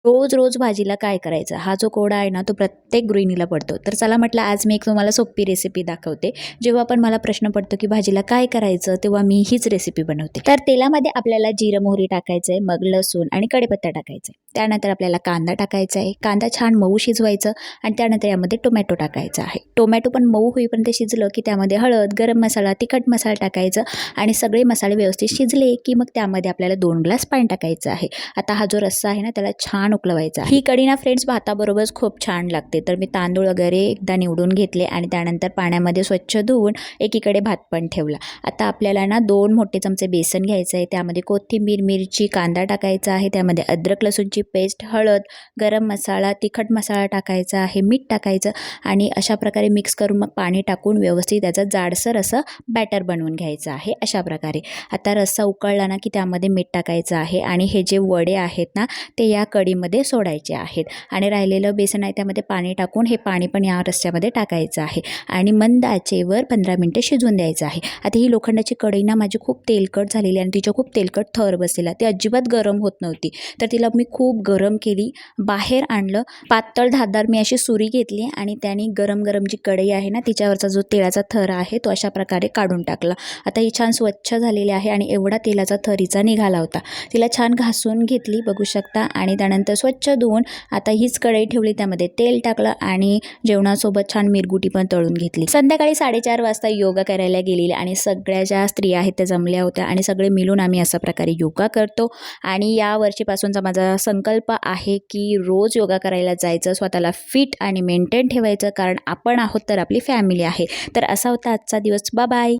रोज रोज भाजीला काय करायचं हा जो कोडा आहे ना तो प्रत्येक गृहिणीला पडतो. तर चला म्हटलं आज मी एक तुम्हाला सोपी रेसिपी दाखवते. जेव्हा पण मला प्रश्न पडतो की भाजीला काय करायचं तेव्हा मी हीच रेसिपी बनवते. तर तेलामध्ये आपल्याला जिरं मोहरी टाकायचं आहे, मग लसूण आणि कढीपत्ता टाकायचं आहे. त्यानंतर आपल्याला कांदा टाकायचा आहे. कांदा छान मऊ शिजवायचं आणि त्यानंतर यामध्ये टोमॅटो टाकायचा आहे. टोमॅटो पण मऊ होईपर्यंत शिजलं की त्यामध्ये हळद, गरम मसाला, तिखट मसाला टाकायचं आणि सगळे मसाले व्यवस्थित शिजले की मग त्यामध्ये आपल्याला 2 ग्लास पाणी टाकायचं आहे. आता हा जो रस्सा आहे ना त्याला छान उकळवायचा आहे. ही कढी ना फ्रेंड्स भाताबरोबर खूप छान लागते. तर मी तांदूळ वगैरे एकदा निवडून घेतले आणि त्यानंतर पाण्यामध्ये स्वच्छ धुवून एकीकडे भात पण ठेवला. आता आपल्याला ना 2 मोठे चमचे बेसन घ्यायचं आहे. त्यामध्ये कोथिंबीर, मिरची, कांदा टाकायचा आहे. त्यामध्ये अद्रक लसूणची पेस्ट, हळद, गरम मसाला, तिखट मसाला टाकायचा आहे, मीठ टाकायचं आणि अशा प्रकारे मिक्स करून मग पाणी टाकून व्यवस्थित त्याचं जाडसर असं बॅटर बनवून घ्यायचं आहे. अशा प्रकारे आता रस्सा उकळला ना की त्यामध्ये मीठ टाकायचं आहे आणि हे जे वडे आहेत ना ते या कढीमध्ये सोडायचे आहेत आणि राहिलेलं बेसन आहे त्यामध्ये पाणी टाकून हे पाणी पण या रस्स्यामध्ये टाकायचं आहे आणि मंद आचेवर 15 मिनिटं शिजवून द्यायचं आहे. आता ही लोखंडाची कढई ना माझी खूप तेलकट झालेली आणि तिच्या खूप तेलकट थर बसलेला, ती अजिबात गरम होत नव्हती. तर तिला मी खूप गरम केली, बाहेर आणलं, पातळ धारदार मी अशी सुरी घेतली आणि त्याने गरम गरम जी कढई आहे ना तिच्यावरचा जो तेलाचा थर आहे तो अशा प्रकारे काढून टाकला. आता ही छान स्वच्छ झालेली आहे आणि एवढा तेलाचा थरीचा निघाला होता. तिला छान घासून घेतली बघू शकता आणि त्यानंतर स्वच्छ धुवून आता हीच कढई ठेवली, त्यामध्ये तेल टाकलं आणि जेवणासोबत छान मिरगुटी पण तळून घेतली. संध्याकाळी 4:30 वाजता योगा करायला गेलेली आणि सगळ्या ज्या स्त्रिया आहेत त्या जमल्या होत्या आणि सगळे मिळून आम्ही अशा प्रकारे योगा करतो आणि या वर्षीपासूनचा माझा संकल्प आहे की रोज योगा करायला जायचं, स्वतःला फिट आणि मेंटेन ठेवायचं, कारण आपण आहोत तर आपली फॅमिली आहे. तर असा होता आजचा दिवस. Bye bye.